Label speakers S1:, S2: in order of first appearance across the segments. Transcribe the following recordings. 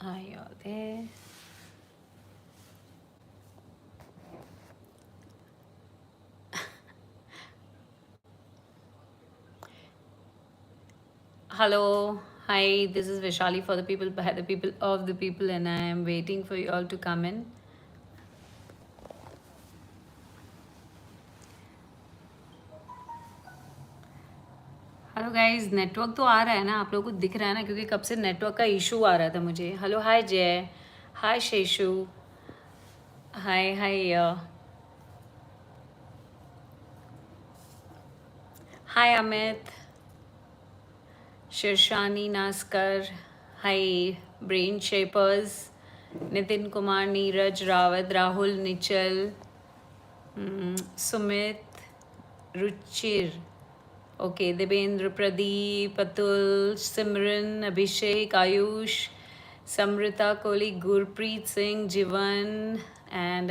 S1: Are you all there? Hello. Hi, this is Vishali for the people, by the people, of the people, and I am waiting for you all to come in. Hello guys, network तो आ रहा है ना? आप लोगों को दिख रहा है ना? क्योंकि कब से नेटवर्क का इशू आ रहा था मुझे. Hello, hi Jay, hi Sheshu, hi hi, hi Amit, Shirshani Naskar, hi brain shapers, Nitin Kumar, Neeraj Rawat, Rahul Nichal, Sumit, Ruchir, okay, Devendra, Pradeep, Atul, Simran, Abhishek, Ayush, Samrita Kohli, Gurpreet Singh, Jeevan, and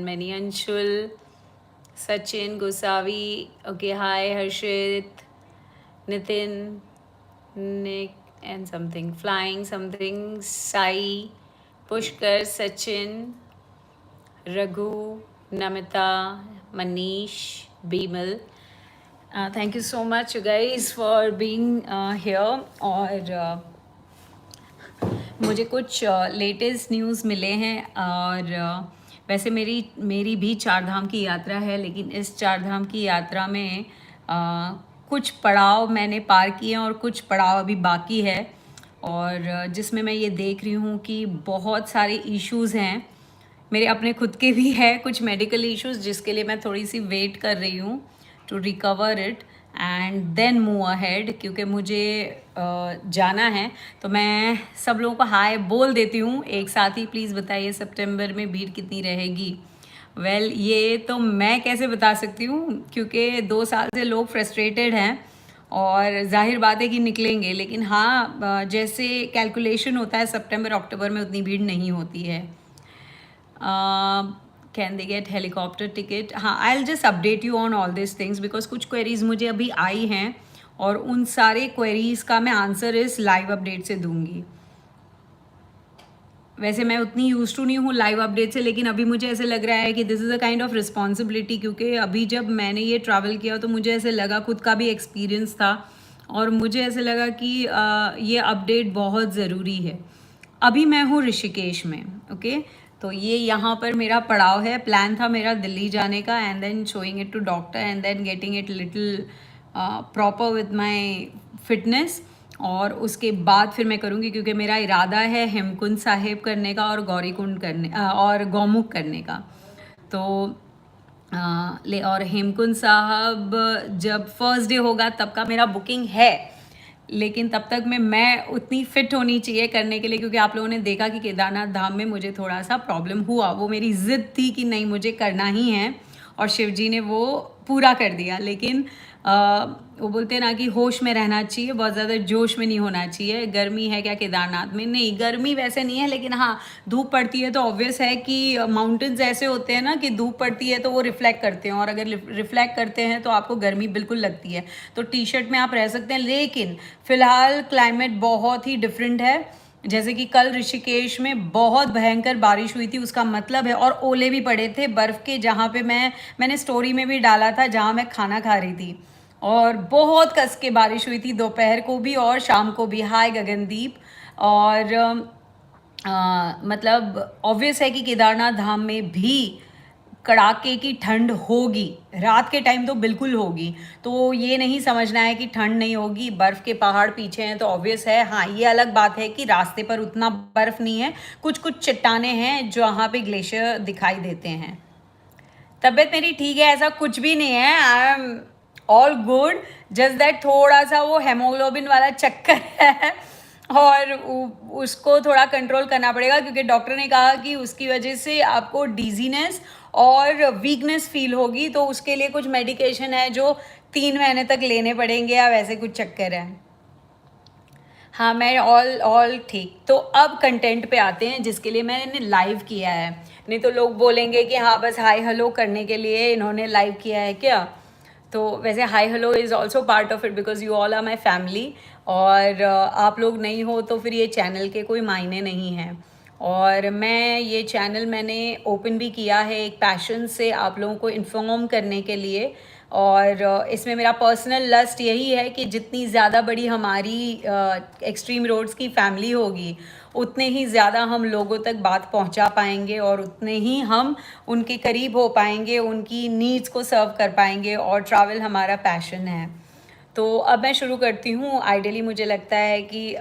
S1: many, Anshul, Sachin Gosavi, okay, hi Harshit, Nitin, Nick and something, flying something, Sai, पुष्कर, सचिन, Raghu, Namita, Manish, Bimal. Thank you so much, you guys, for being here. और मुझे कुछ latest news मिले हैं. और वैसे मेरी भी चार धाम की यात्रा है, लेकिन इस चार धाम की यात्रा में कुछ पड़ाव मैंने पार किए हैं और कुछ पड़ाव अभी बाकी है. और जिसमें मैं ये देख रही हूँ कि बहुत सारे इश्यूज़ हैं. मेरे अपने खुद के भी है कुछ मेडिकल इश्यूज़, जिसके लिए मैं थोड़ी सी वेट कर रही हूँ to recover it and then move ahead, क्योंकि मुझे जाना है. तो मैं सब लोगों को हाय बोल देती हूँ एक साथ ही. प्लीज़ बताइए सितंबर में भीड़ कितनी रहेगी. वेल, ये तो मैं कैसे बता सकती हूँ, क्योंकि 2 साल से लोग फ्रस्ट्रेटेड हैं और जाहिर बात है कि निकलेंगे. लेकिन हाँ, जैसे कैलकुलेशन होता है सितंबर अक्टूबर में उतनी भीड़ नहीं होती है. Can they get helicopter ticket? हाँ, I will just update you on all this things, because कुछ क्वेरीज मुझे अभी आई हैं और उन सारे क्वेरीज का मैं आंसर इस लाइव अपडेट से दूंगी. वैसे मैं उतनी यूज टू नहीं हूँ लाइव अपडेट से, लेकिन अभी मुझे ऐसे लग रहा है कि this is a kind of responsibility, क्योंकि अभी जब मैंने ये ट्रैवल किया तो मुझे ऐसे लगा, खुद का भी एक्सपीरियंस था और मुझे ऐसे लगा कि ये अपडेट बहुत ज़रूरी है. अभी मैं हूँ ऋषिकेश में, ओके. तो ये यहाँ पर मेरा पड़ाव है. प्लान था मेरा दिल्ली जाने का and then showing it to doctor and then getting it little proper with my fitness. और उसके बाद फिर मैं करूँगी, क्योंकि मेरा इरादा है हेमकुंड साहिब करने का और गौरीकुंड करने और गौमुख करने का. तो और हेमकुंड साहब जब फर्स्ट डे होगा तब का मेरा बुकिंग है. लेकिन तब तक मैं उतनी फिट होनी चाहिए करने के लिए, क्योंकि आप लोगों ने देखा कि केदारनाथ धाम में मुझे थोड़ा सा प्रॉब्लम हुआ. वो मेरी ज़िद थी कि नहीं मुझे करना ही है और शिव जी ने वो पूरा कर दिया. लेकिन वो बोलते हैं ना कि होश में रहना चाहिए, बहुत ज़्यादा जोश में नहीं होना चाहिए. गर्मी है क्या केदारनाथ में? नहीं, गर्मी वैसे नहीं है, लेकिन हाँ धूप पड़ती है तो ऑब्वियस है कि माउंटेन्स ऐसे होते हैं ना कि धूप पड़ती है तो वो रिफ्लेक्ट करते हैं, और अगर रिफ्लेक्ट करते हैं तो आपको गर्मी बिल्कुल लगती है. तो टी शर्ट में आप रह सकते हैं, लेकिन फ़िलहाल क्लाइमेट बहुत ही डिफरेंट है. जैसे कि कल ऋषिकेश में बहुत भयंकर बारिश हुई थी, उसका मतलब है, और ओले भी पड़े थे बर्फ़ के, जहाँ पे मैंने स्टोरी में भी डाला था, जहाँ मैं खाना खा रही थी. और बहुत कस के बारिश हुई थी दोपहर को भी और शाम को भी. हाय गगनदीप. और मतलब ऑब्वियस है कि केदारनाथ धाम में भी कड़ाके की ठंड होगी. रात के टाइम तो बिल्कुल होगी. तो ये नहीं समझना है कि ठंड नहीं होगी, बर्फ़ के पहाड़ पीछे हैं तो ऑब्वियस है. हाँ, ये अलग बात है कि रास्ते पर उतना बर्फ़ नहीं है, कुछ कुछ चट्टाने हैं जहाँ पे ग्लेशियर दिखाई देते हैं. तबीयत मेरी ठीक है, ऐसा कुछ भी नहीं है. I am all good. Just that थोड़ा सा वो हेमोग्लोबिन वाला चक्कर है और उसको थोड़ा कंट्रोल करना पड़ेगा, क्योंकि डॉक्टर ने कहा कि उसकी वजह से आपको डिजीनेस और वीकनेस फील होगी. तो उसके लिए कुछ मेडिकेशन है जो 3 महीने तक लेने पड़ेंगे, या वैसे कुछ चक्कर है. हाँ, मैं ऑल ऑल ठीक. तो अब कंटेंट पे आते हैं जिसके लिए मैंने लाइव किया है. नहीं तो लोग बोलेंगे कि हाँ बस हाय हेलो करने के लिए इन्होंने लाइव किया है क्या. तो वैसे hi hello is also part of it, because you all are my family. और आप लोग नहीं हो तो फिर ये चैनल के कोई मायने नहीं हैं। और मैं ये चैनल मैंने ओपन भी किया है एक पैशन से आप लोगों को इन्फॉर्म करने के लिए। और इसमें मेरा पर्सनल लस्ट यही है कि जितनी ज़्यादा बड़ी हमारी एक्सट्रीम रोड्स की फैमिली होगी उतने ही ज़्यादा हम लोगों तक बात पहुंचा पाएंगे और उतने ही हम उनके करीब हो पाएंगे, उनकी नीड्स को सर्व कर पाएंगे। और ट्रैवल हमारा पैशन है। तो अब मैं शुरू करती हूँ। आइडियली मुझे लगता है कि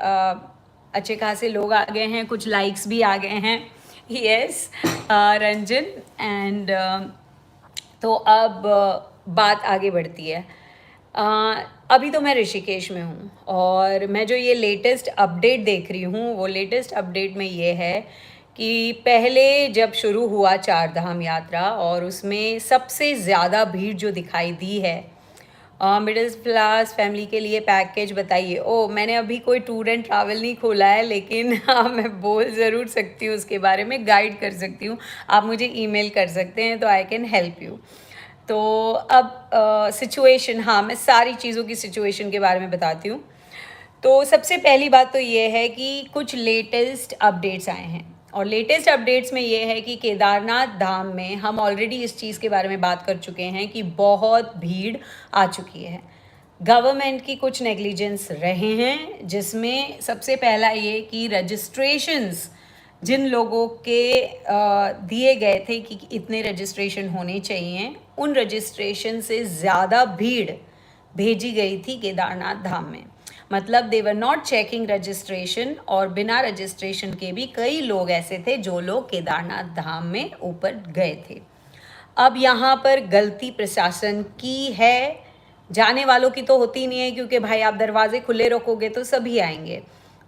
S1: अच्छे खासे लोग आ गए हैं, कुछ लाइक्स भी आ गए हैं। यस रंजन एंड तो अब बात आगे बढ़ती है। अभी तो मैं ऋषिकेश में हूँ और मैं जो ये लेटेस्ट अपडेट देख रही हूँ वो लेटेस्ट अपडेट में ये है कि पहले जब शुरू हुआ चार धाम यात्रा और उसमें सबसे ज़्यादा भीड़ जो दिखाई दी है मिडिल क्लास फैमिली के लिए पैकेज बताइए। मैंने अभी कोई टूर एंड ट्रैवल नहीं खोला है, लेकिन हाँ मैं बोल ज़रूर सकती हूँ उसके बारे में, गाइड कर सकती हूँ। आप मुझे ईमेल कर सकते हैं तो आई कैन हेल्प यू। तो अब सिचुएशन, हाँ मैं सारी चीज़ों की सिचुएशन के बारे में बताती हूँ। तो सबसे पहली बात तो ये है कि कुछ लेटेस्ट अपडेट्स आए हैं और लेटेस्ट अपडेट्स में ये है कि केदारनाथ धाम में हम ऑलरेडी इस चीज़ के बारे में बात कर चुके हैं कि बहुत भीड़ आ चुकी है। गवर्नमेंट की कुछ नेग्लिजेंस रहे हैं, जिसमें सबसे पहला ये कि रजिस्ट्रेशंस जिन लोगों के दिए गए थे कि इतने रजिस्ट्रेशन होने चाहिए, उन रजिस्ट्रेशन से ज़्यादा भीड़ भेजी गई थी केदारनाथ धाम में। मतलब दे वर नॉट चेकिंग रजिस्ट्रेशन और बिना रजिस्ट्रेशन के भी कई लोग ऐसे थे जो लोग केदारनाथ धाम में ऊपर गए थे। अब यहाँ पर गलती प्रशासन की है, जाने वालों की तो होती नहीं है, क्योंकि भाई आप दरवाजे खुले रखोगे तो सभी आएंगे,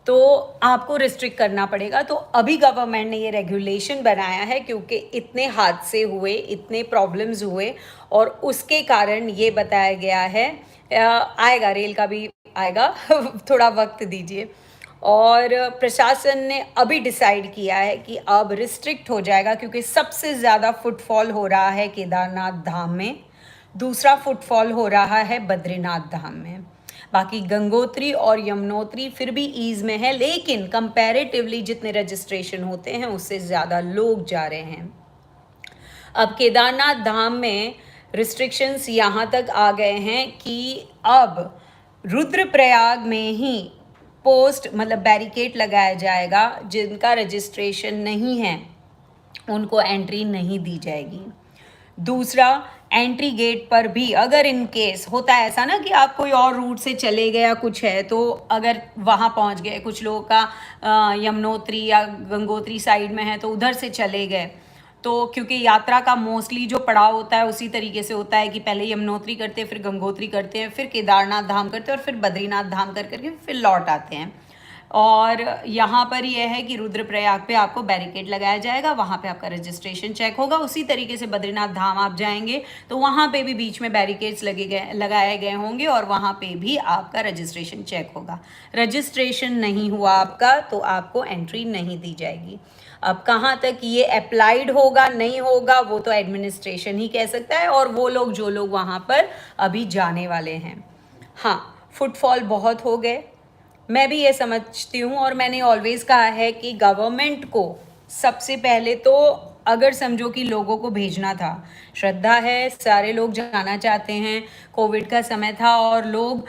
S1: तो आपको रिस्ट्रिक्ट करना पड़ेगा। तो अभी गवर्नमेंट ने ये रेगुलेशन बनाया है क्योंकि इतने हादसे हुए, इतने प्रॉब्लम्स हुए और उसके कारण ये बताया गया है। आएगा रेल का भी आएगा थोड़ा वक्त दीजिए। और प्रशासन ने अभी डिसाइड किया है कि अब रिस्ट्रिक्ट हो जाएगा क्योंकि सबसे ज़्यादा फुटफॉल हो रहा है केदारनाथ धाम में, दूसरा फुटफॉल हो रहा है बद्रीनाथ धाम में। बाकी गंगोत्री और यमुनोत्री फिर भी ईज में है, लेकिन कंपैरेटिवली जितने रजिस्ट्रेशन होते हैं उससे ज़्यादा लोग जा रहे हैं। अब केदारनाथ धाम में रिस्ट्रिक्शंस यहाँ तक आ गए हैं कि अब रुद्रप्रयाग में ही पोस्ट मतलब बैरिकेड लगाया जाएगा। जिनका रजिस्ट्रेशन नहीं है उनको एंट्री नहीं दी जाएगी। दूसरा, एंट्री गेट पर भी अगर इन केस होता है ऐसा ना कि आप कोई और रूट से चले गए या कुछ है, तो अगर वहाँ पहुँच गए, कुछ लोगों का यमुनोत्री या गंगोत्री साइड में है तो उधर से चले गए, तो क्योंकि यात्रा का मोस्टली जो पड़ाव होता है उसी तरीके से होता है कि पहले यमुनोत्री करते हैं, फिर गंगोत्री करते हैं, फिर केदारनाथ धाम करते हैं और फिर बद्रीनाथ धाम कर करके फिर लौट आते हैं। और यहाँ पर यह है कि रुद्रप्रयाग पे आपको बैरिकेड लगाया जाएगा, वहाँ पे आपका रजिस्ट्रेशन चेक होगा। उसी तरीके से बद्रीनाथ धाम आप जाएंगे तो वहाँ पे भी बीच में बैरिकेड्स लगाए गए होंगे और वहाँ पे भी आपका रजिस्ट्रेशन चेक होगा। रजिस्ट्रेशन नहीं हुआ आपका तो आपको एंट्री नहीं दी जाएगी। अब कहाँ तक ये अप्लाइड होगा नहीं होगा वो तो एडमिनिस्ट्रेशन ही कह सकता है और वो लोग जो लोग वहाँ पर अभी जाने वाले हैं। हाँ, फुटफॉल बहुत हो गए, मैं भी ये समझती हूँ और मैंने ऑलवेज़ कहा है कि गवर्नमेंट को सबसे पहले तो अगर समझो कि लोगों को भेजना था, श्रद्धा है, सारे लोग जाना चाहते हैं, कोविड का समय था और लोग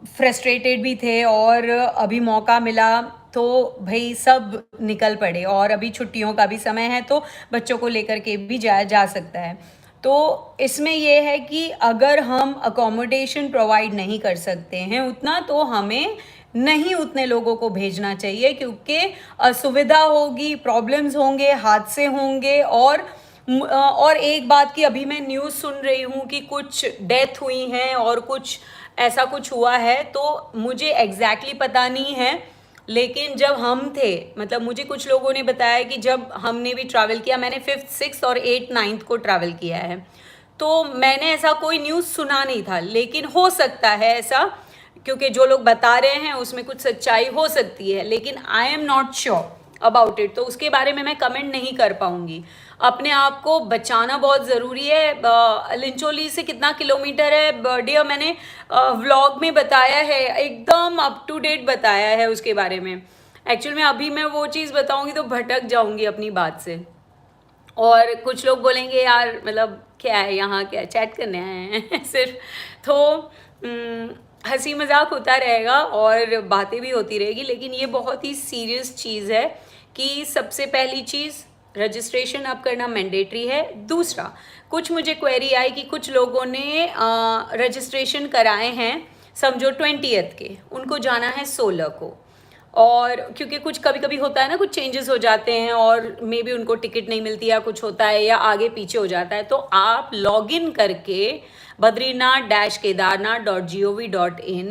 S1: फ्रस्ट्रेटेड भी थे और अभी मौका मिला तो भाई सब निकल पड़े और अभी छुट्टियों का भी समय है तो बच्चों को लेकर के भी जाया जा सकता है। तो इसमें यह है कि अगर हम अकोमोडेशन प्रोवाइड नहीं कर सकते हैं उतना, तो हमें नहीं उतने लोगों को भेजना चाहिए क्योंकि असुविधा होगी, प्रॉब्लम्स होंगे, हादसे होंगे। और एक बात की अभी मैं न्यूज़ सुन रही हूँ कि कुछ डेथ हुई हैं और कुछ ऐसा कुछ हुआ है, तो मुझे एग्जैक्टली पता नहीं है, लेकिन जब हम थे, मतलब मुझे कुछ लोगों ने बताया कि जब हमने भी ट्रैवल किया, मैंने 5th 6th और 8th 9th को ट्रैवल किया है, तो मैंने ऐसा कोई न्यूज़ सुना नहीं था, लेकिन हो सकता है ऐसा क्योंकि जो लोग बता रहे हैं उसमें कुछ सच्चाई हो सकती है, लेकिन I am not sure. About it, तो उसके बारे में मैं कमेंट नहीं कर पाऊँगी। अपने आप को बचाना बहुत ज़रूरी है। लिंचोली से कितना किलोमीटर है डियर, मैंने व्लॉग में बताया है, एकदम अप टू डेट बताया है उसके बारे में। एक्चुअल में अभी मैं वो चीज़ बताऊँगी तो भटक जाऊँगी अपनी बात से, और कुछ लोग बोलेंगे यार मतलब क्या है यहाँ, क्या चैट करने आए हैं सिर्फ। तो हंसी मजाक होता रहेगा और बातें भी होती रहेगी, लेकिन ये बहुत ही सीरियस चीज़ है कि सबसे पहली चीज़ रजिस्ट्रेशन अब करना मैंडेटरी है। दूसरा, कुछ मुझे क्वेरी आई कि कुछ लोगों ने रजिस्ट्रेशन कराए हैं समझो 20th के, उनको जाना है 16 को, और क्योंकि कुछ कभी कभी होता है ना, कुछ चेंजेस हो जाते हैं और मे बी उनको टिकट नहीं मिलती या कुछ होता है या आगे पीछे हो जाता है, तो आप लॉग इन करके badrinath-kedarnath.gov.in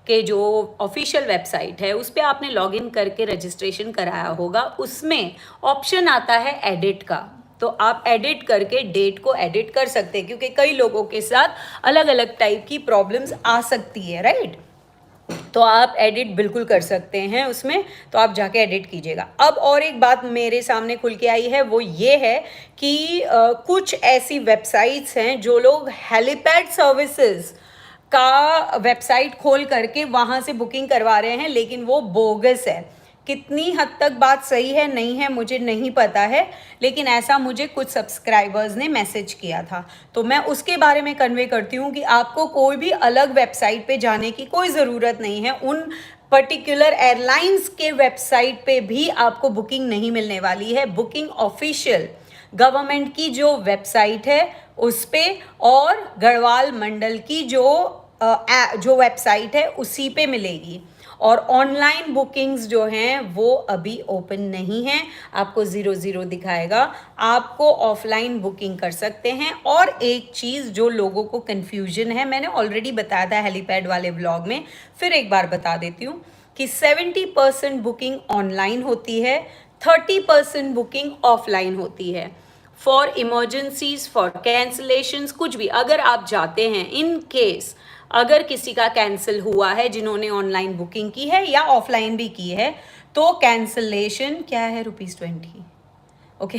S1: के जो ऑफिशियल वेबसाइट है उस पर आपने लॉग इन करके रजिस्ट्रेशन कराया होगा। उसमें ऑप्शन आता है एडिट का, तो आप एडिट करके डेट को एडिट कर सकते हैं, क्योंकि कई लोगों के साथ अलग अलग टाइप की प्रॉब्लम्स आ सकती है, राइट। तो आप एडिट बिल्कुल कर सकते हैं उसमें, तो आप जाके एडिट कीजिएगा। अब और एक बात मेरे सामने खुल के आई है, वो ये है कि कुछ ऐसी वेबसाइट्स हैं जो लोग हेलीपैड सर्विसेज का वेबसाइट खोल करके वहाँ से बुकिंग करवा रहे हैं, लेकिन वो बोगस है। कितनी हद तक बात सही है नहीं है मुझे नहीं पता है, लेकिन ऐसा मुझे कुछ सब्सक्राइबर्स ने मैसेज किया था, तो मैं उसके बारे में कन्वे करती हूँ कि आपको कोई भी अलग वेबसाइट पे जाने की कोई ज़रूरत नहीं है। उन पर्टिकुलर एयरलाइंस के वेबसाइट पे भी आपको बुकिंग नहीं मिलने वाली है। बुकिंग ऑफिशियल गवर्नमेंट की जो वेबसाइट है उस पे, और गढ़वाल मंडल की जो वेबसाइट है उसी पे मिलेगी। और ऑनलाइन बुकिंग्स जो हैं वो अभी ओपन नहीं हैं, आपको 00 दिखाएगा। आपको ऑफलाइन बुकिंग कर सकते हैं। और एक चीज़ जो लोगों को कन्फ्यूजन है, मैंने ऑलरेडी बताया था हेलीपैड वाले व्लॉग में, फिर एक बार बता देती हूँ कि 70% बुकिंग ऑनलाइन होती है, 30% बुकिंग ऑफलाइन होती है। फॉर इमरजेंसीज, फॉर कैंसलेशंस, कुछ भी अगर आप जाते हैं, इन केस अगर किसी का कैंसिल हुआ है जिन्होंने ऑनलाइन बुकिंग की है या ऑफलाइन भी की है, तो कैंसलेशन क्या है, ₹20। ओके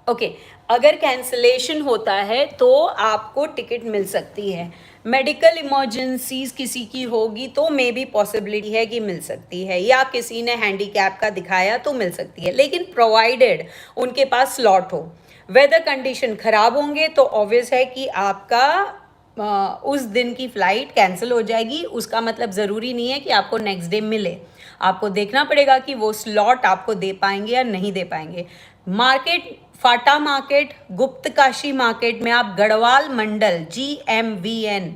S1: ओके, अगर कैंसलेशन होता है तो आपको टिकट मिल सकती है। मेडिकल इमरजेंसीज किसी की होगी तो मे बी पॉसिबिलिटी है कि मिल सकती है, या किसी ने हैंडीकैप का दिखाया तो मिल सकती है, लेकिन प्रोवाइडेड उनके पास स्लॉट हो। वेदर कंडीशन ख़राब होंगे तो ऑब्वियस है कि आपका उस दिन की फ़्लाइट कैंसिल हो जाएगी। उसका मतलब ज़रूरी नहीं है कि आपको नेक्स्ट डे मिले, आपको देखना पड़ेगा कि वो स्लॉट आपको दे पाएंगे या नहीं दे पाएंगे। मार्केट, फाटा मार्केट, गुप्तकाशी मार्केट में आप गढ़वाल मंडल GMVN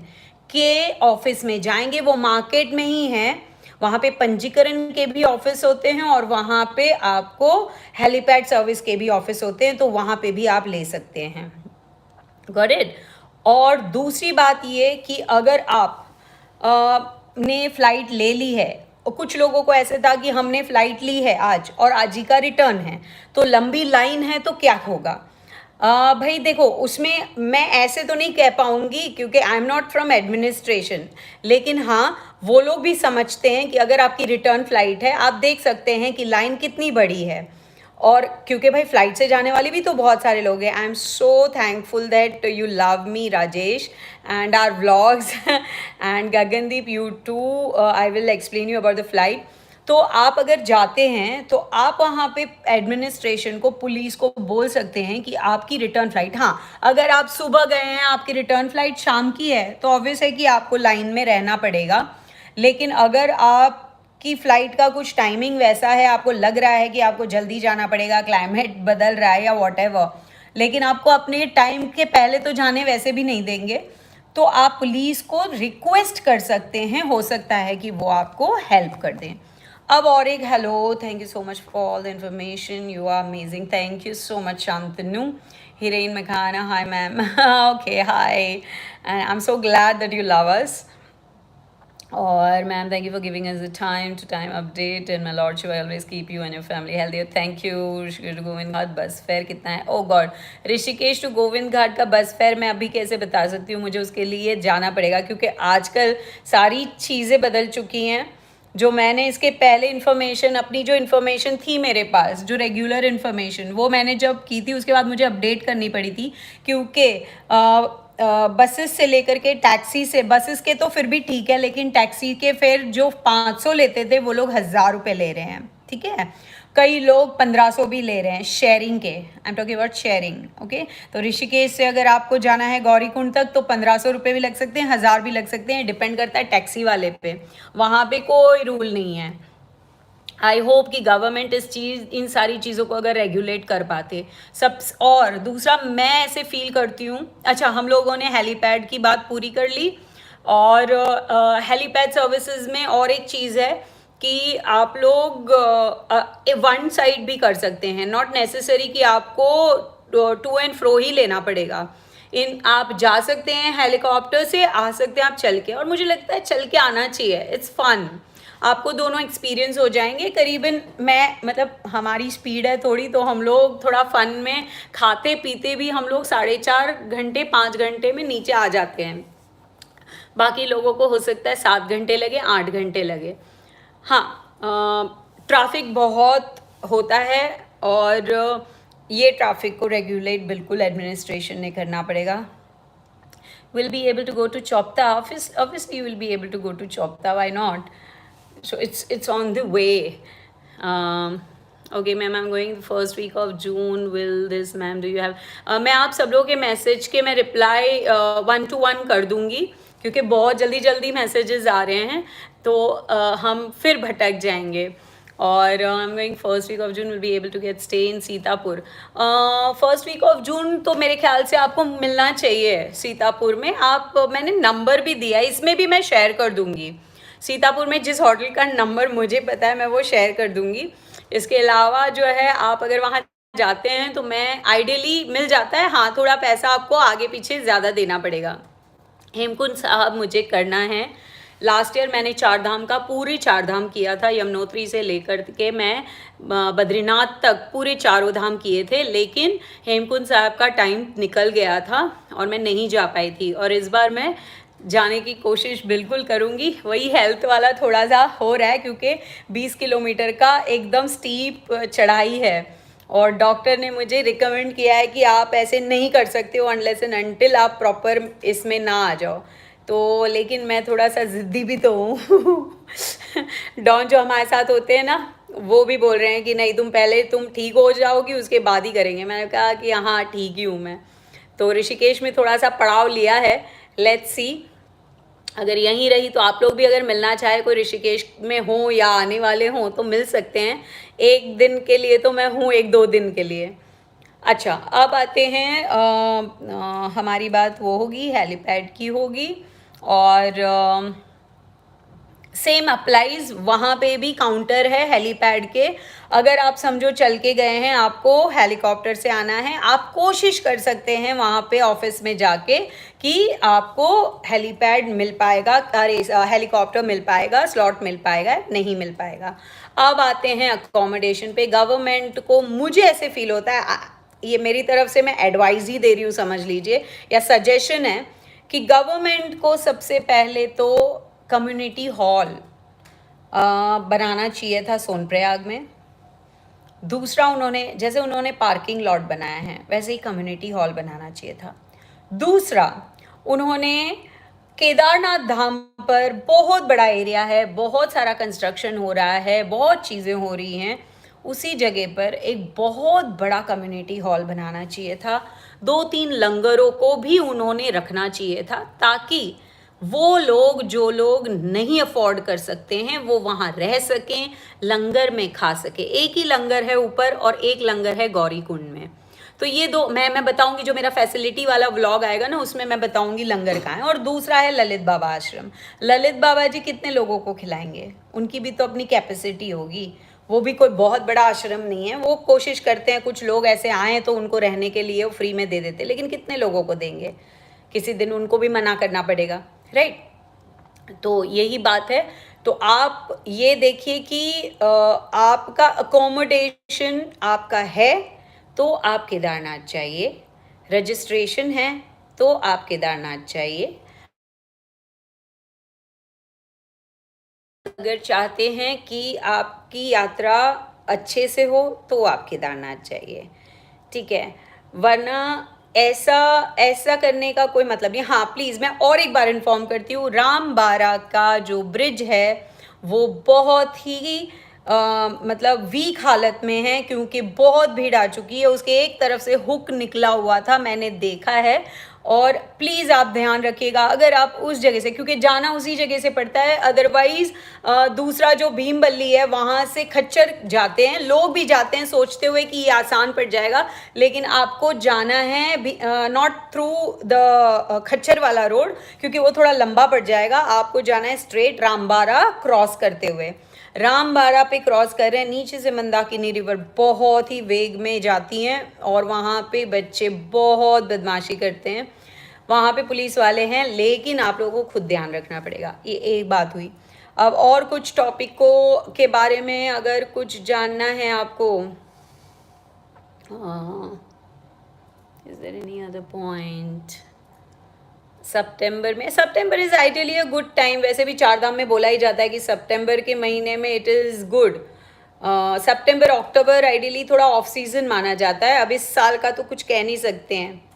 S1: के ऑफिस में जाएंगे, वो मार्केट में ही है। वहाँ पे पंजीकरण के भी ऑफिस होते हैं और वहाँ पे आपको हेलीपैड सर्विस के भी ऑफिस होते हैं, तो वहाँ पे भी आप ले सकते हैं। Got it. और दूसरी बात ये कि अगर आप ने फ़्लाइट ले ली है, और कुछ लोगों को ऐसे था कि हमने फ़्लाइट ली है आज और आज ही का रिटर्न है, तो लंबी लाइन है तो क्या होगा। भाई देखो, उसमें मैं ऐसे तो नहीं कह पाऊँगी क्योंकि I am not from administration, लेकिन हाँ वो लोग भी समझते हैं कि अगर आपकी रिटर्न फ़्लाइट है, आप देख सकते हैं कि लाइन कितनी बड़ी है। और क्योंकि भाई फ़्लाइट से जाने वाले भी तो बहुत सारे लोग हैं। I am so thankful that you love me Rajesh and our vlogs and Gagandeep, you too. I will explain you about the flight. तो आप अगर जाते हैं तो आप वहाँ पे एडमिनिस्ट्रेशन को, पुलिस को बोल सकते हैं कि आपकी रिटर्न फ़्लाइट, हाँ अगर आप सुबह गए हैं, आपकी रिटर्न फ़्लाइट शाम की है, तो ऑब्वियस है कि आपको लाइन में रहना पड़ेगा। लेकिन अगर आपकी फ़्लाइट का कुछ टाइमिंग वैसा है, आपको लग रहा है कि आपको जल्दी जाना पड़ेगा, क्लाइमेट बदल रहा है या वॉटेवर, लेकिन आपको अपने टाइम के पहले तो जाने वैसे भी नहीं देंगे, तो आप पुलिस को रिक्वेस्ट कर सकते हैं, हो सकता है कि वो आपको हेल्प कर दें। अब और एक hello, thank you so much for all the information, you are amazing, thank you so much Shantanu. Hiren Makhana, hi ma'am. Okay, hi. And I'm so glad that you love us. और ma'am, thank you for giving us the time to time update and my lordship, I always keep you and your family healthy. Thank you. Rishikesh to Govind Ghat bus fare कितना है? Oh god, Rishikesh to Govind Ghat का bus fair मैं अभी कैसे बता सकती हूँ, मुझे उसके लिए जाना पड़ेगा क्योंकि आजकल सारी चीज़ें बदल चुकी हैं। जो मैंने इसके पहले इन्फॉर्मेशन, अपनी जो इन्फॉर्मेशन थी मेरे पास, जो रेगुलर इन्फॉर्मेशन, वो मैंने जब की थी उसके बाद मुझे अपडेट करनी पड़ी थी, क्योंकि बसेस से लेकर के टैक्सी से, बसेस के तो फिर भी ठीक है, लेकिन टैक्सी के फिर जो 500 लेते थे वो लोग 1000 रुपये ले रहे हैं, ठीक है। कई लोग 1500 भी ले रहे हैं शेयरिंग के। I am talking about sharing, okay. तो ऋषिकेश से अगर आपको जाना है गौरीकुंड तक तो 1500 रुपये भी लग सकते हैं, 1000 भी लग सकते हैं, डिपेंड करता है टैक्सी वाले पे। वहाँ पे कोई रूल नहीं है। आई होप कि गवर्नमेंट इन सारी चीज़ों को अगर रेगुलेट कर पाते सब। और दूसरा मैं ऐसे फील करती हूँ, अच्छा हम लोगों ने हेलीपैड की बात पूरी कर ली, और हेलीपैड सर्विसेज में और एक चीज़ है कि आप लोग वन साइड भी कर सकते हैं, नॉट नेसेसरी कि आपको टू एंड फ्रो ही लेना पड़ेगा। आप जा सकते हैं हेलीकॉप्टर से, आ सकते हैं आप चल के, और मुझे लगता है चल के आना चाहिए, इट्स फन। आपको दोनों एक्सपीरियंस हो जाएंगे करीबन। मैं मतलब हमारी स्पीड है थोड़ी, तो हम लोग थोड़ा फन में खाते पीते भी हम लोग 4.5 घंटे 5 घंटे में नीचे आ जाते हैं। बाकी लोगों को हो सकता है 7 घंटे लगे, 8 घंटे लगे। हाँ, ट्रैफिक बहुत होता है, और ये ट्रैफिक को रेगुलेट बिल्कुल एडमिनिस्ट्रेशन ने करना पड़ेगा। Will be able to go to Chopta. Obviously, you will be able to go to Chopta. Why not? So it's on the way. Okay, ma'am, I'm going the first week of June. Will this, ma'am, do you have? मैं आप सब लोगों के message के मैं reply 1-to-1 कर दूंगी, क्योंकि बहुत जल्दी जल्दी मैसेजेस आ रहे हैं, तो हम फिर भटक जाएंगे। और I am going first week of June, will be able to get stay in Sitapur. First week of June तो मेरे ख्याल से आपको मिलना चाहिए सीतापुर में। मैंने नंबर भी दिया है, इसमें भी मैं शेयर कर दूंगी। सीतापुर में जिस होटल का नंबर मुझे पता है मैं वो शेयर कर दूंगी। इसके अलावा जो है, आप अगर वहाँ जाते हैं तो मैं आइडियली मिल जाता है, हाँ थोड़ा पैसा आपको आगे पीछे ज़्यादा देना पड़ेगा। हेमकुंड साहब मुझे करना है। लास्ट ईयर मैंने 4 धाम का पूरे 4 धाम किया था, यमुनोत्री से लेकर के मैं बद्रीनाथ तक पूरे 4 धाम किए थे, लेकिन हेमकुंड साहब का टाइम निकल गया था और मैं नहीं जा पाई थी। और इस बार मैं जाने की कोशिश बिल्कुल करूँगी। वही हेल्थ वाला थोड़ा सा हो रहा है, क्योंकि 20 किलोमीटर का एकदम स्टीप चढ़ाई है, और डॉक्टर ने मुझे रिकमेंड किया है कि आप ऐसे नहीं कर सकते हो अनलेस एंड अनटिल आप प्रॉपर इसमें ना आ जाओ। तो लेकिन मैं थोड़ा सा ज़िद्दी भी तो हूँ। डॉन जो हमारे साथ होते हैं ना, वो भी बोल रहे हैं कि नहीं तुम ठीक हो जाओगी उसके बाद ही करेंगे। मैंने कहा कि हाँ ठीक ही हूँ मैं। तो ऋषिकेश में थोड़ा सा पड़ाव लिया है, लेट्स सी। अगर यहीं रही तो आप लोग भी अगर मिलना चाहे, कोई ऋषिकेश में हो या आने वाले हों तो मिल सकते हैं। 1 दिन के लिए तो मैं हूँ, 1-2 दिन के लिए। अच्छा, अब आते हैं हमारी बात वो होगी हेलीपैड की होगी, और सेम अप्लाइज वहाँ पे भी काउंटर है हेलीपैड के। अगर आप समझो चल के गए हैं, आपको हेलीकॉप्टर से आना है, आप कोशिश कर सकते हैं वहाँ पे ऑफिस में जाके कि आपको हेलीपैड मिल पाएगा, अरे हेलीकॉप्टर मिल पाएगा, स्लॉट मिल पाएगा, नहीं मिल पाएगा। अब आते हैं अकोमोडेशन पे। गवर्नमेंट को, मुझे ऐसे फील होता है, ये मेरी तरफ से मैं एडवाइस ही दे रही हूँ समझ लीजिए, या सजेशन है, कि गवर्नमेंट को सबसे पहले तो कम्युनिटी हॉल बनाना चाहिए था सोनप्रयाग में। दूसरा, उन्होंने पार्किंग लॉट बनाया है, वैसे ही कम्युनिटी हॉल बनाना चाहिए था। दूसरा, उन्होंने केदारनाथ धाम पर बहुत बड़ा एरिया है, बहुत सारा कंस्ट्रक्शन हो रहा है, बहुत चीज़ें हो रही हैं, उसी जगह पर एक बहुत बड़ा कम्युनिटी हॉल बनाना चाहिए था। 2-3 लंगरों को भी उन्होंने रखना चाहिए था, ताकि वो लोग जो लोग नहीं अफोर्ड कर सकते हैं वो वहाँ रह सकें, लंगर में खा सके। एक ही लंगर है ऊपर और एक लंगर है गौरीकुंड में। तो ये दो मैं बताऊंगी, जो मेरा फैसिलिटी वाला व्लॉग आएगा ना उसमें मैं बताऊंगी लंगर कहाँ है। और दूसरा है ललित बाबा आश्रम। ललित बाबा जी कितने लोगों को खिलाएंगे, उनकी भी तो अपनी कैपेसिटी होगी। वो भी कोई बहुत बड़ा आश्रम नहीं है, वो कोशिश करते हैं, कुछ लोग ऐसे आए तो उनको रहने के लिए वो फ्री में दे देते, लेकिन कितने लोगों को देंगे, किसी दिन उनको भी मना करना पड़ेगा, राइट। तो यही बात है। तो आप ये देखिए कि आपका अकोमोडेशन आपका है तो आप केदारनाथ चाहिए, रजिस्ट्रेशन है तो आप केदारनाथ चाहिए, अगर चाहते हैं कि आपकी यात्रा अच्छे से हो तो आप केदारनाथ जाइए, ठीक है, वरना ऐसा ऐसा करने का कोई मतलब नहीं। हाँ प्लीज़ मैं और एक बार इन्फॉर्म करती हूँ, रामबारा का जो ब्रिज है वो बहुत ही मतलब वीक हालत में है, क्योंकि बहुत भीड़ आ चुकी है। उसके एक तरफ से हुक निकला हुआ था, मैंने देखा है। और प्लीज़ आप ध्यान रखिएगा अगर आप उस जगह से, क्योंकि जाना उसी जगह से पड़ता है, अदरवाइज दूसरा जो भीमबल्ली है वहाँ से खच्चर जाते हैं, लोग भी जाते हैं सोचते हुए कि ये आसान पड़ जाएगा, लेकिन आपको जाना है नॉट थ्रू द खच्चर वाला रोड, क्योंकि वो थोड़ा लंबा पड़ जाएगा। आपको जाना है स्ट्रेट रामबारा क्रॉस करते हुए। रामबारा पे क्रॉस कर रहे हैं, नीचे से मंदाकिनी रिवर बहुत ही वेग में जाती हैं और वहाँ पे बच्चे बहुत बदमाशी करते हैं। वहाँ पे पुलिस वाले हैं, लेकिन आप लोगों को खुद ध्यान रखना पड़ेगा। ये एक बात हुई। अब और कुछ टॉपिक को के बारे में अगर कुछ जानना है आपको, is there any other point? September is ideally a good time. वैसे भी चारधाम में बोला ही जाता है कि सितंबर के महीने में it is good. September October ideally थोड़ा ऑफ सीजन माना जाता है। अब इस साल का तो कुछ कह नहीं सकते हैं।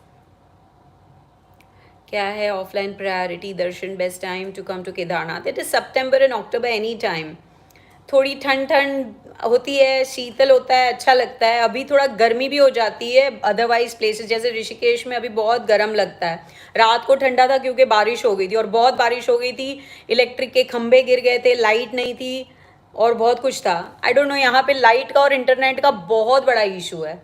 S1: क्या है offline priority darshan best time to come to Kedarnath? It is September and October any time. थोड़ी ठंड ठंड होती है, शीतल होता है, अच्छा लगता है। अभी थोड़ा गर्मी भी हो जाती है, अदरवाइज प्लेसेस जैसे ऋषिकेश में अभी बहुत गर्म लगता है। रात को ठंडा था क्योंकि बारिश हो गई थी, और बहुत बारिश हो गई थी, इलेक्ट्रिक के खंभे गिर गए थे, लाइट नहीं थी और बहुत कुछ था। आई डोंट नो, यहाँ पे लाइट का और इंटरनेट का बहुत बड़ा इशू है।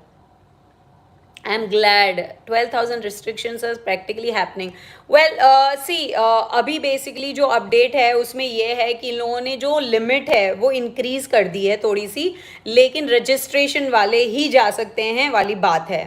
S1: I am glad 12,000 restrictions are practically happening. Well, see, अभी बेसिकली जो अपडेट है उसमें ये है कि इन लोगों ने जो लिमिट है वो इंक्रीज कर दी है थोड़ी सी, लेकिन रजिस्ट्रेशन वाले ही जा सकते हैं वाली बात है।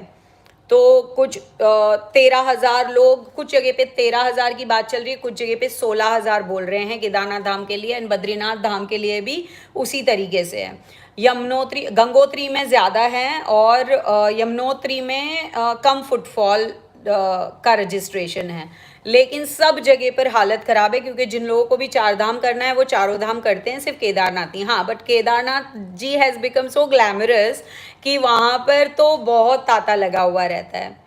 S1: तो कुछ 13,000 लोग, कुछ जगह पे 13,000 की बात चल रही है, कुछ जगह पे 16,000 बोल रहे हैं केदारनाथ धाम के लिए, एंड बद्रीनाथ धाम के लिए भी उसी तरीके से है। यमुनोत्री गंगोत्री में ज़्यादा है और यमुनोत्री में कम फुटफॉल का रजिस्ट्रेशन है, लेकिन सब जगह पर हालत ख़राब है, क्योंकि जिन लोगों को भी चार धाम करना है वो चारों धाम करते हैं, सिर्फ केदारनाथ नहीं। हाँ, but Kedarnath ji has become so glamorous कि वहाँ पर तो बहुत तांता लगा हुआ रहता है।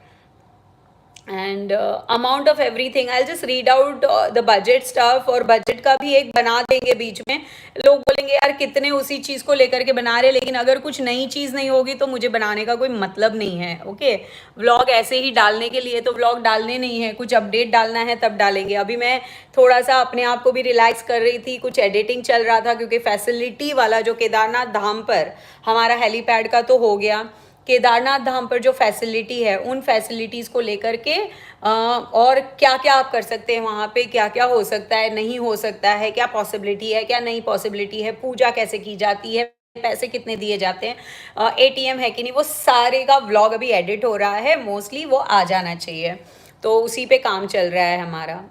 S1: And amount of everything, I just read out the budget stuff, और बजट का भी एक बना देंगे बीच में। लोग बोलेंगे यार कितने उसी चीज़ को लेकर के बना रहे, लेकिन अगर कुछ नई चीज़ नहीं होगी तो मुझे बनाने का कोई मतलब नहीं है। ओके, व्लॉग ऐसे ही डालने के लिए तो व्लॉग डालने नहीं है, कुछ अपडेट डालना है तब डालेंगे। अभी मैं थोड़ा सा अपने आप को भी रिलैक्स कर रही थी, कुछ एडिटिंग चल रहा था, क्योंकि फैसिलिटी वाला जो केदारनाथ धाम पर हमारा हेलीपैड का तो हो गया, केदारनाथ धाम पर जो फैसिलिटी है उन फैसिलिटीज़ को लेकर के और क्या क्या आप कर सकते हैं वहाँ पे, क्या क्या हो सकता है, नहीं हो सकता है, क्या पॉसिबिलिटी है, क्या नहीं पॉसिबिलिटी है, पूजा कैसे की जाती है, पैसे कितने दिए जाते हैं, एटीएम है कि नहीं, वो सारे का व्लॉग अभी एडिट हो रहा है। मोस्टली वो आ जाना चाहिए, तो उसी पे काम चल रहा है हमारा।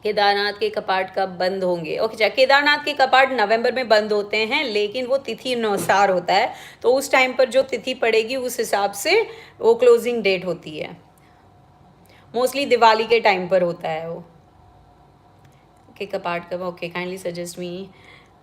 S1: केदारनाथ के कपाट कब बंद होंगे? ओके, अच्छा, केदारनाथ के कपाट नवंबर में बंद होते हैं, लेकिन वो तिथि अनुसार होता है, तो उस टाइम पर जो तिथि पड़ेगी उस हिसाब से वो क्लोजिंग डेट होती है। मोस्टली दिवाली के टाइम पर होता है वो। ओके, कपाट कब? Okay, kindly suggest me.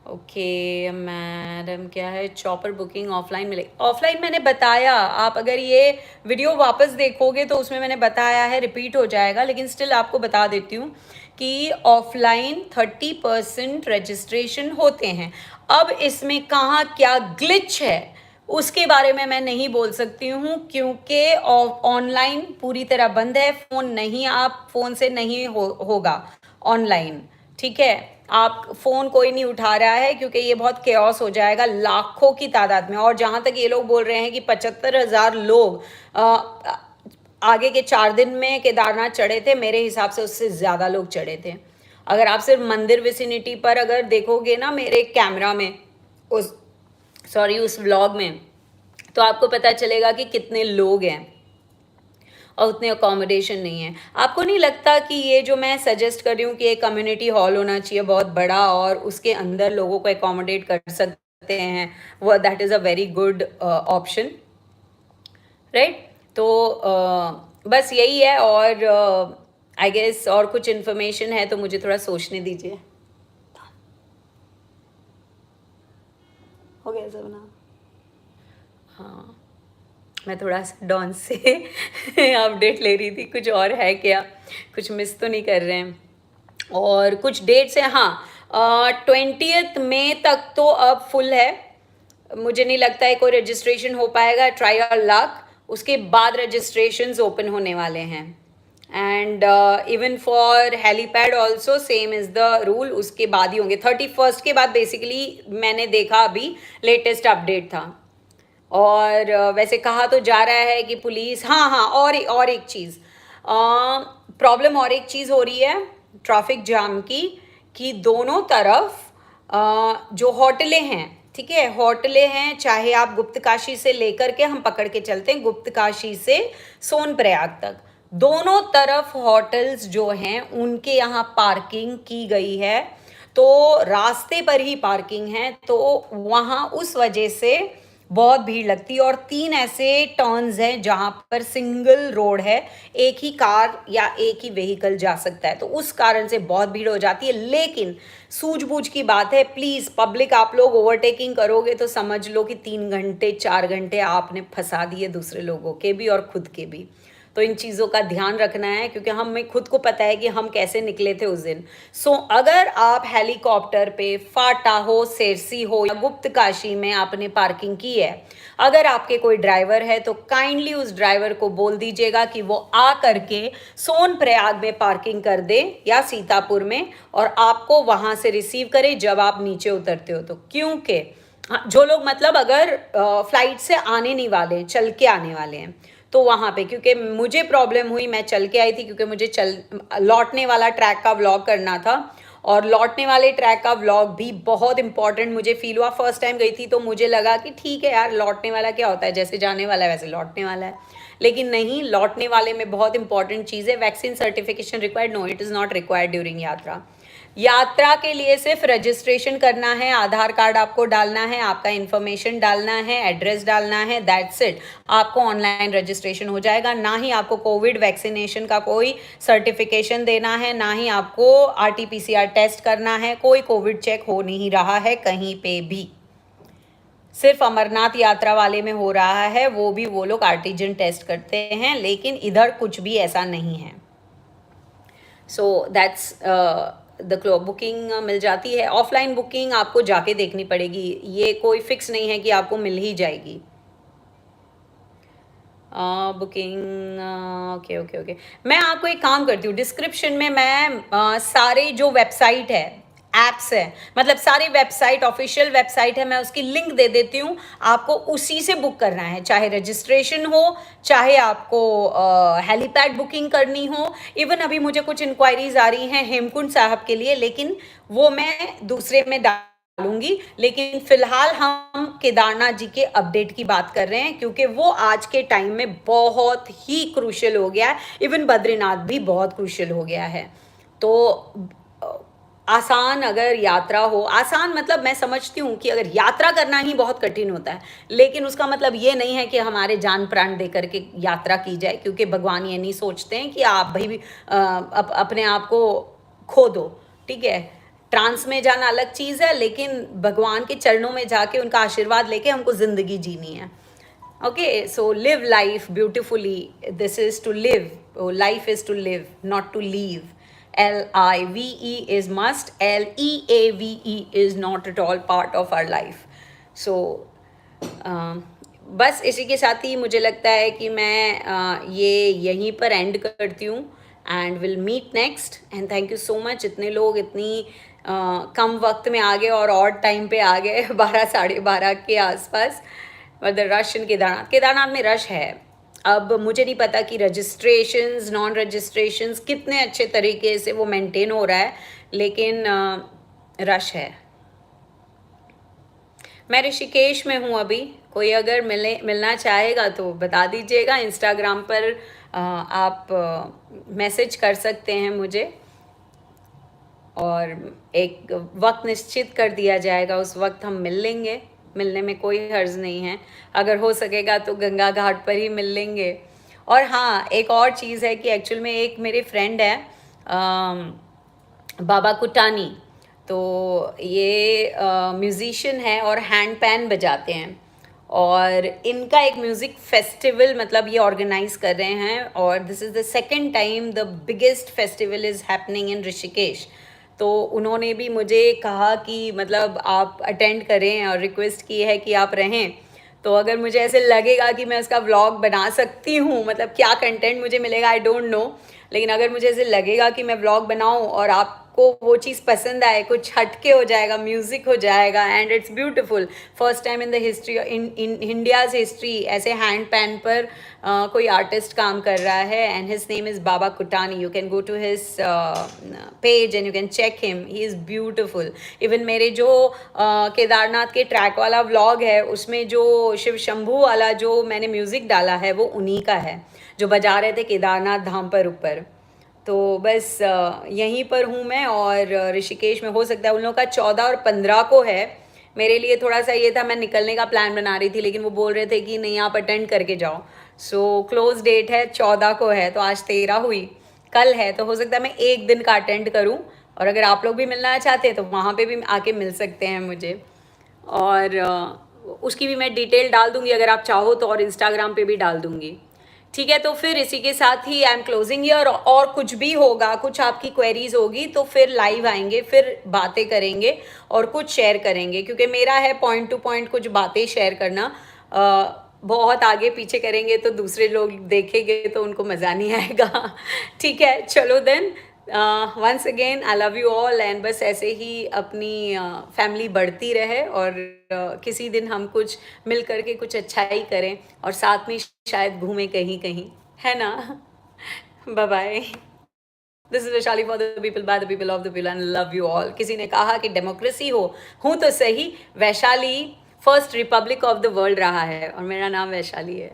S1: Okay madam, क्या है चॉपर बुकिंग ऑफलाइन मिले? ऑफलाइन मैंने बताया, आप अगर ये वीडियो वापस देखोगे तो उसमें मैंने बताया है, रिपीट हो जाएगा, लेकिन स्टिल आपको बता देती हूँ कि ऑफलाइन 30% रजिस्ट्रेशन होते हैं। अब इसमें कहाँ क्या ग्लिच है उसके बारे में मैं नहीं बोल सकती हूँ, क्योंकि ऑनलाइन पूरी तरह बंद है। फ़ोन नहीं, आप फ़ोन से नहीं होगा ऑनलाइन, ठीक है। आप फ़ोन कोई नहीं उठा रहा है, क्योंकि ये बहुत केओस हो जाएगा लाखों की तादाद में। और जहाँ तक ये लोग बोल रहे हैं कि 75,000 लोग आगे के 4 दिन में केदारनाथ चढ़े थे, मेरे हिसाब से उससे ज़्यादा लोग चढ़े थे। अगर आप सिर्फ मंदिर विसिनिटी पर अगर देखोगे ना मेरे कैमरा में, उस व्लॉग में, तो आपको पता चलेगा कि कितने लोग हैं और उतने अकोमोडेशन नहीं है। आपको नहीं लगता कि ये जो मैं सजेस्ट कर रही हूँ कि एक कम्युनिटी हॉल होना चाहिए बहुत बड़ा, और उसके अंदर लोगों को अकोमोडेट कर सकते हैं, वो that is a very good option, right? तो बस यही है, और आई गेस और कुछ इन्फॉर्मेशन है तो मुझे थोड़ा सोचने दीजिए। हो गया सब ना। हाँ, मैं थोड़ा सा डॉन से अपडेट ले रही थी, कुछ और है क्या, कुछ मिस तो नहीं कर रहे हैं। और कुछ डेट्स हैं, हाँ 20th मई तक तो अब फुल है, मुझे नहीं लगता है कोई रजिस्ट्रेशन हो पाएगा, ट्राई योर लक। उसके बाद रजिस्ट्रेशंस ओपन होने वाले हैं। And even for helipad also same is the rule, उसके बाद ही होंगे 31st के बाद बेसिकली, मैंने देखा अभी लेटेस्ट अपडेट था। और वैसे कहा तो जा रहा है कि पुलिस, हाँ हाँ, और एक चीज़ प्रॉब्लम, और एक चीज़ हो रही है ट्रैफिक जाम की, कि दोनों तरफ जो होटलें हैं, ठीक है, होटलें हैं, चाहे आप गुप्तकाशी से लेकर के, हम पकड़ के चलते हैं गुप्तकाशी से सोनप्रयाग तक, दोनों तरफ होटल्स जो हैं उनके यहाँ पार्किंग की गई है, तो रास्ते पर ही पार्किंग है, तो वहाँ उस वजह से बहुत भीड़ लगती है। और 3 ऐसे टर्न्स हैं जहाँ पर सिंगल रोड है, एक ही कार या एक ही व्हीकल जा सकता है, तो उस कारण से बहुत भीड़ हो जाती है। लेकिन सूझबूझ की बात है, प्लीज़ पब्लिक, आप लोग ओवरटेकिंग करोगे तो समझ लो कि 3 घंटे 4 घंटे आपने फंसा दिए दूसरे लोगों के भी और खुद के भी। तो इन चीज़ों का ध्यान रखना है, क्योंकि हमें खुद को पता है कि हम कैसे निकले थे उस दिन। सो अगर आप हेलीकॉप्टर पे फाटा हो, सेरसी हो या गुप्तकाशी में आपने पार्किंग की है, अगर आपके कोई ड्राइवर है तो काइंडली उस ड्राइवर को बोल दीजिएगा कि वो आ करके सोनप्रयाग में पार्किंग कर दे या सीतापुर में, और आपको वहाँ से रिसीव करे जब आप नीचे उतरते हो। तो क्योंकि जो लोग मतलब अगर फ्लाइट से आने नहीं वाले, चल के आने वाले हैं, तो वहाँ पे, क्योंकि मुझे प्रॉब्लम हुई, मैं चल के आई थी, क्योंकि मुझे लौटने वाला ट्रैक का व्लॉग करना था, और लौटने वाले ट्रैक का व्लॉग भी बहुत इंपॉर्टेंट मुझे फील हुआ। फर्स्ट टाइम गई थी तो मुझे लगा कि ठीक है यार, लौटने वाला क्या होता है, जैसे जाने वाला है वैसे लौटने वाला है, लेकिन नहीं, लौटने वाले में बहुत इंपॉर्टेंट चीज़ है, vaccine certification required, no it is not required during yatra. यात्रा के लिए सिर्फ रजिस्ट्रेशन करना है, आधार कार्ड आपको डालना है, आपका इन्फॉर्मेशन डालना है, एड्रेस डालना है, दैट्स इट, आपको ऑनलाइन रजिस्ट्रेशन हो जाएगा। ना ही आपको कोविड वैक्सीनेशन का कोई सर्टिफिकेशन देना है, ना ही आपको RT-PCR टेस्ट करना है, कोई कोविड चेक हो नहीं रहा है कहीं पे भी, सिर्फ अमरनाथ यात्रा वाले में हो रहा है, वो भी वो लोग आर्टिजन टेस्ट करते हैं, लेकिन इधर कुछ भी ऐसा नहीं है। सो दैट्स द बुकिंग मिल जाती है। ऑफलाइन बुकिंग आपको जाके देखनी पड़ेगी, ये कोई फिक्स नहीं है कि आपको मिल ही जाएगी। बुकिंग ओके ओके ओके, मैं आपको एक काम करती हूँ, डिस्क्रिप्शन में मैं सारे जो वेबसाइट है, एप्स है, मतलब सारी वेबसाइट, ऑफिशियल वेबसाइट है, मैं उसकी लिंक दे देती हूँ, आपको उसी से बुक करना है, चाहे रजिस्ट्रेशन हो, चाहे आपको हेलीपैड बुकिंग करनी हो। इवन अभी मुझे कुछ इंक्वायरीज आ रही हैं हेमकुंड साहब के लिए, लेकिन वो मैं दूसरे में डालूंगी, लेकिन फिलहाल हम केदारनाथ जी के अपडेट की बात कर रहे हैं, क्योंकि वो आज के टाइम में बहुत ही क्रूशियल हो गया है, इवन बद्रीनाथ भी बहुत क्रूशियल हो गया है। तो आसान अगर यात्रा हो, आसान मतलब मैं समझती हूँ कि अगर यात्रा करना ही बहुत कठिन होता है, लेकिन उसका मतलब ये नहीं है कि हमारे जान प्राण दे करके यात्रा की जाए, क्योंकि भगवान ये नहीं सोचते हैं कि आप भाई अपने आप को खो दो, ठीक है। ट्रांस में जाना अलग चीज़ है, लेकिन भगवान के चरणों में जाके उनका आशीर्वाद लेके हमको ज़िंदगी जीनी है। Okay, so live life beautifully, this is to live, life is to live, not to leave. LIVE is must, LEAVE is not at all part of our life. So बस इसी के साथ ही मुझे लगता है कि मैं ये यहीं पर एंड करती हूँ, and will meet next. And thank you so much, इतने लोग इतनी कम वक्त में आ गए और ऑड टाइम पे आ गए 12 साढ़े 12 के आसपास। मतलब रश इन केदारनाथ में रश है। अब मुझे नहीं पता कि रजिस्ट्रेशंस, नॉन रजिस्ट्रेशंस कितने अच्छे तरीके से वो मेंटेन हो रहा है, लेकिन रश है। मैं ऋषिकेश में हूँ अभी, कोई अगर मिलना चाहेगा तो बता दीजिएगा, इंस्टाग्राम पर आप मैसेज कर सकते हैं मुझे, और एक वक्त निश्चित कर दिया जाएगा, उस वक्त हम मिल लेंगे, मिलने में कोई हर्ज नहीं है। अगर हो सकेगा तो गंगा घाट पर ही मिल लेंगे। और हाँ, एक और चीज़ है कि एक्चुअल में एक मेरे फ्रेंड है बाबा कुटानी, तो ये म्यूज़िशियन है और हैंड पैन बजाते हैं, और इनका एक म्यूज़िक फेस्टिवल मतलब ये ऑर्गेनाइज कर रहे हैं, और this is the second time the biggest festival is happening in Rishikesh. तो उन्होंने भी मुझे कहा कि मतलब आप अटेंड करें, और रिक्वेस्ट की है कि आप रहें। तो अगर मुझे ऐसे लगेगा कि मैं उसका व्लॉग बना सकती हूँ, मतलब क्या कंटेंट मुझे मिलेगा आई डोंट नो, लेकिन अगर मुझे ऐसे लगेगा कि मैं व्लॉग बनाऊँ और आपको वो चीज़ पसंद आए, कुछ हटके हो जाएगा, म्यूज़िक हो जाएगा, and it's beautiful. First time in the history, in India's history ऐसे हैंड पैन पर कोई आर्टिस्ट काम कर रहा है, and his name is Baba Kutani. You can go to his page and you can check him, he is beautiful. Even मेरे जो केदारनाथ के ट्रैक वाला व्लॉग है, उसमें जो शिव शंभू वाला जो मैंने म्यूज़िक डाला है वो उन्हीं का है, जो बजा रहे थे केदारनाथ धाम पर ऊपर। तो बस यहीं पर हूँ मैं, और ऋषिकेश में हो सकता है उन लोगों का 14 और 15 को है। मेरे लिए थोड़ा सा ये था, मैं निकलने का प्लान बना रही थी, लेकिन वो बोल रहे थे कि नहीं आप अटेंड करके जाओ। सो क्लोज डेट है 14 को है, तो आज 13 हुई, कल है, तो हो सकता है मैं एक दिन का अटेंड करूँ। और अगर आप लोग भी मिलना चाहते हैं तो वहाँ पे भी आके मिल सकते हैं मुझे, और उसकी भी मैं डिटेल डाल दूँगी अगर आप चाहो तो, और इंस्टाग्राम पे भी डाल दूँगी। ठीक है, तो फिर इसी के साथ ही आई एम क्लोजिंग ईयर। और कुछ भी होगा, कुछ आपकी क्वेरीज होगी तो फिर लाइव आएंगे, फिर बातें करेंगे और कुछ शेयर करेंगे, क्योंकि मेरा है पॉइंट टू पॉइंट कुछ बातें शेयर करना। बहुत आगे पीछे करेंगे तो दूसरे लोग देखेंगे तो उनको मज़ा नहीं आएगा। ठीक है, चलो then, once again I love you all, and बस ऐसे ही अपनी फैमिली बढ़ती रहे, और किसी दिन हम कुछ मिल करके कुछ अच्छा ही करें, और साथ में शायद घूमें कहीं कहीं, है ना। Bye bye. This is Vaishali for the people by the people of the people, and love you all. किसी ने कहा कि डेमोक्रेसी हो, हूँ तो सही, Vaishali first republic of the world रहा है, और मेरा नाम वैशाली है।